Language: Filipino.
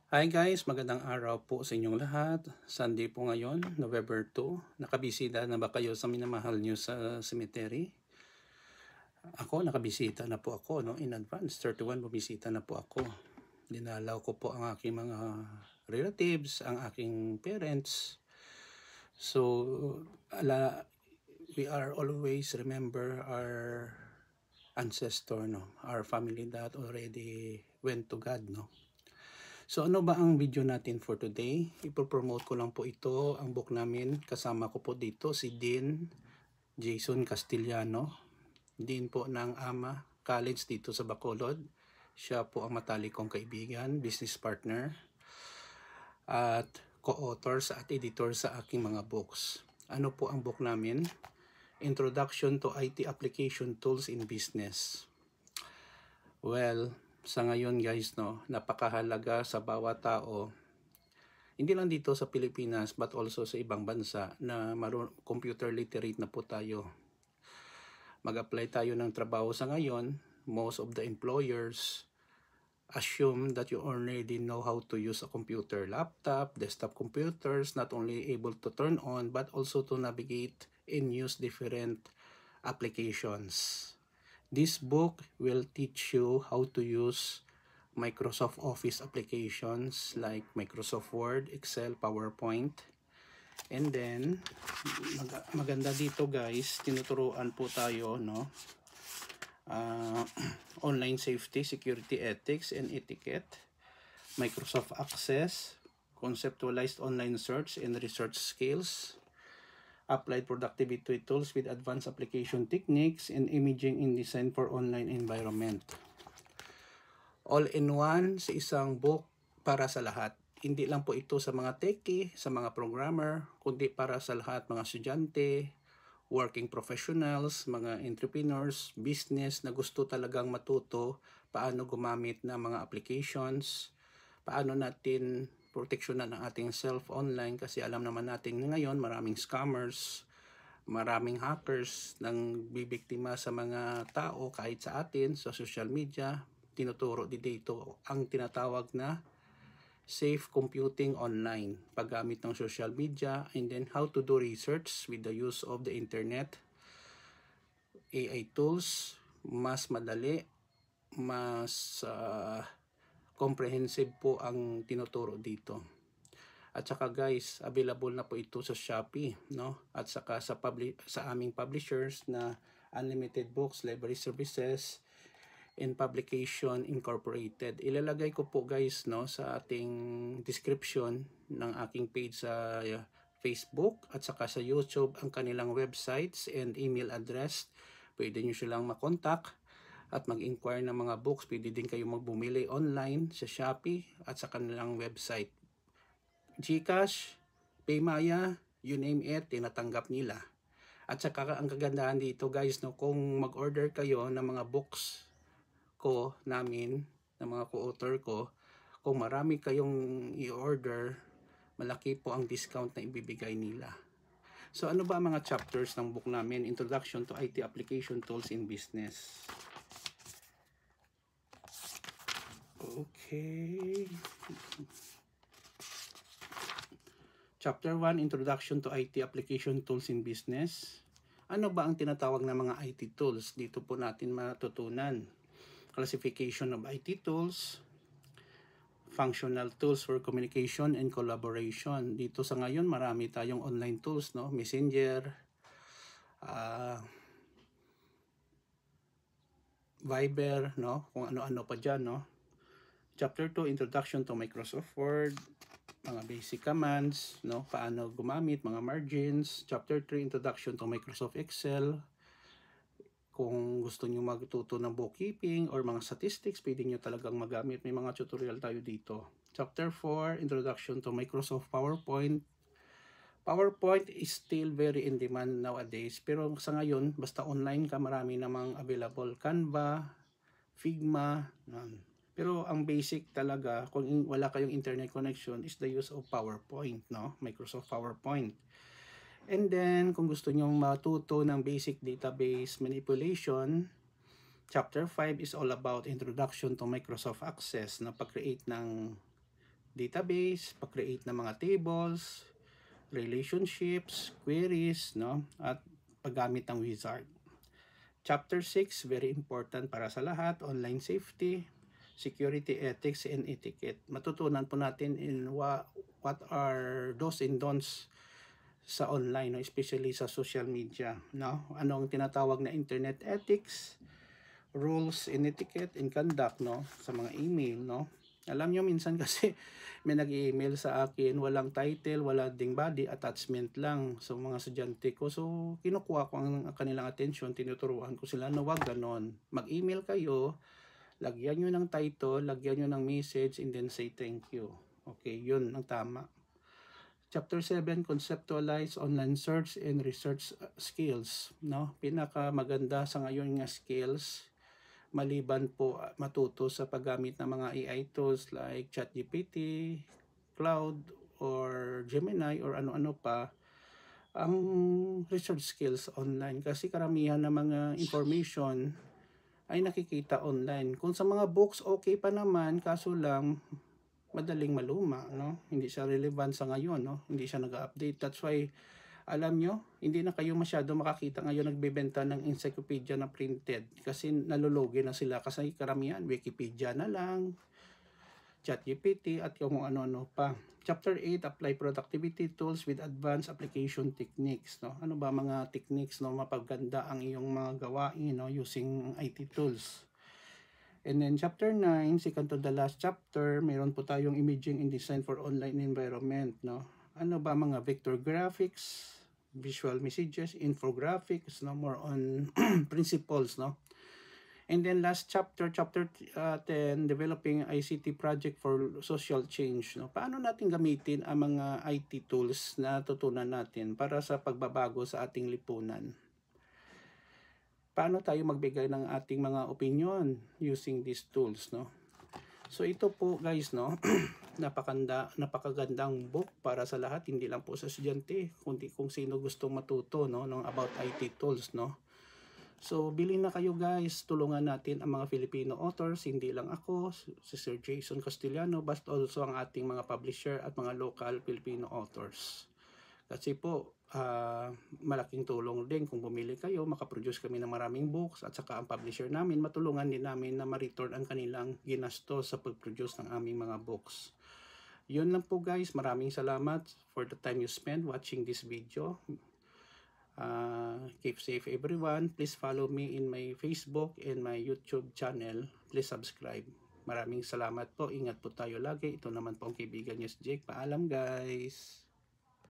Hi guys, magandang araw po sa inyong lahat. Sunday po ngayon, November 2. Nakabisita na ba kayo sa minamahal nyo sa cemetery? Ako, nakabisita na po ako in advance. 31, bumisita na po ako. Dinalaw ko po ang aking mga relatives, ang aking parents. So, we are always remember our ancestor, our family that already went to God, So ano ba ang video natin for today? Ipopromote ko lang po ito, ang book namin. Kasama ko po dito si Dean Jason Castellano. Dean po ng AMA College dito sa Bacolod. Siya po ang matalik kong kaibigan, business partner, at co-author at editor sa aking mga books. Ano po ang book namin? Introduction to IT Application Tools in Business. Well, sa ngayon guys, napakahalaga sa bawat tao, hindi lang dito sa Pilipinas but also sa ibang bansa, na computer literate na po tayo. Mag-apply tayo ng trabaho sa ngayon, most of the employers assume that you already know how to use a computer, laptop, desktop computers, not only able to turn on but also to navigate and use different applications. This book will teach you how to use Microsoft Office applications like Microsoft Word, Excel, PowerPoint. And then, maganda dito guys, tinuturuan po tayo, online safety, security, ethics, and etiquette, Microsoft Access, conceptualized online search and research skills, applied productivity tools with advanced application techniques, and imaging and design for online environment. All in one sa isang book para sa lahat. Hindi lang po ito sa mga techie, sa mga programmer, kundi para sa lahat, mga estudyante, working professionals, mga entrepreneurs, business na gusto talagang matuto paano gumamit ng mga applications, paano natin proteksyonan ang ating self online, kasi alam naman natin ngayon maraming scammers, maraming hackers nang bibiktima sa mga tao kahit sa atin sa social media. Tinuturo dito ang tinatawag na safe computing online, paggamit ng social media, and then how to do research with the use of the internet, AI tools, mas madali, mas comprehensive po ang tinuturo dito. At saka guys, available na po ito sa Shopee, At saka sa aming publishers na Unlimited Books, Library Services, and Publication Incorporated. Ilalagay ko po guys, sa ating description ng aking page sa Facebook at saka sa YouTube ang kanilang websites and email address. Pwede nyo silang makontak at mag-inquire ng mga books. Pwede din kayo magbumili online sa Shopee at sa kanilang website. GCash, Paymaya, you name it, tinatanggap nila. At saka ang kagandahan dito guys, kung mag-order kayo ng mga books ko namin, ng mga co-author ko, kung marami kayong i-order, malaki po ang discount na ibibigay nila. So ano ba ang mga chapters ng book namin? Introduction to IT Application Tools in Business. Okay. Chapter 1, Introduction to IT Application Tools in Business. Ano ba ang tinatawag na mga IT tools? Dito po natin matutunan. Classification of IT tools, functional tools for communication and collaboration. Dito sa ngayon, marami tayong online tools, Messenger, Viber, kung ano-ano pa dyan, Chapter 2, Introduction to Microsoft Word, mga basic commands, paano gumamit, mga margins. Chapter 3, Introduction to Microsoft Excel. Kung gusto niyo magtuto ng bookkeeping or mga statistics, pwede niyo talagang magamit. May mga tutorial tayo dito. Chapter 4, Introduction to Microsoft PowerPoint. PowerPoint is still very in demand nowadays. Pero sa ngayon, basta online ka, marami namang available. Canva, Figma, Pero ang basic talaga, kung wala kayong internet connection, is the use of PowerPoint, Microsoft PowerPoint. And then, kung gusto nyo matuto ng basic database manipulation, Chapter 5 is all about Introduction to Microsoft Access, pag-create ng database, pa-create ng mga tables, relationships, queries, no? At paggamit ng wizard. Chapter 6, very important para sa lahat, online safety, security, ethics, and etiquette. Matutunan po natin in what are do's and don'ts sa online, no? Especially sa social media, no? Ano ang tinatawag na internet ethics, rules and etiquette and conduct, no? Sa mga email, no? Alam nyo, minsan kasi may nag-email sa akin, walang title, wala ding body, attachment lang sa mga estudyante ko. So, kinukuha ko ang kanilang attention, tinuturuan ko sila na wag ganon. Mag-email kayo, lagyan nyo ng title, lagyan nyo ng message, and then say thank you. Okay, yun ang tama. Chapter 7, conceptualize online search and research skills, no? Pinaka maganda sa ngayon nga skills, maliban po matuto sa paggamit ng mga AI tools like ChatGPT, Cloud, or Gemini, or ano-ano pa, ang research skills online. Kasi karamihan ng mga information ay nakikita online. Kung sa mga books, okay pa naman, kaso lang, madaling maluma, no? Hindi siya relevant sa ngayon, no? Hindi siya nag-update. That's why, alam nyo, hindi na kayo masyado makakita ngayon nagbebenta ng encyclopedia na printed kasi nalulugi na sila kasi karamihan Wikipedia na lang, ChatGPT at kung ano-ano pa. Chapter 8, apply productivity tools with advanced application techniques, no? Ano ba mga techniques, no, mapaganda ang iyong mga gawain, no, using IT tools. And then chapter 9, second to the last chapter, mayroon po tayong imaging and design for online environment, no? Ano ba mga vector graphics, visual messages, infographics, no, more on principles, no? And then last chapter 10, developing ICT project for social change, no? Paano natin gamitin ang mga IT tools na tutunan natin para sa pagbabago sa ating lipunan? Paano tayo magbigay ng ating mga opinion using these tools, no? So ito po guys, no, napakagandang book para sa lahat, hindi lang po sa estudyante, kundi kung sino gustong matuto, no, ng about IT tools, no. So bilhin na kayo guys, tulungan natin ang mga Filipino authors, hindi lang ako, si Sir Jason Castellano, but also ang ating mga publisher at mga local Filipino authors. Kasi po, malaking tulong din kung bumili kayo, makaproduce kami ng maraming books at saka ang publisher namin, matulungan din namin na ma-return ang kanilang ginastos sa pag-produce ng aming mga books. Yun lang po guys, maraming salamat for the time you spend watching this video. Keep safe everyone. Please follow me in my Facebook and my YouTube channel. Please subscribe. Maraming salamat po. Ingat po tayo lagi. Ito naman po ang kaibigan niyo si Jake. Paalam guys.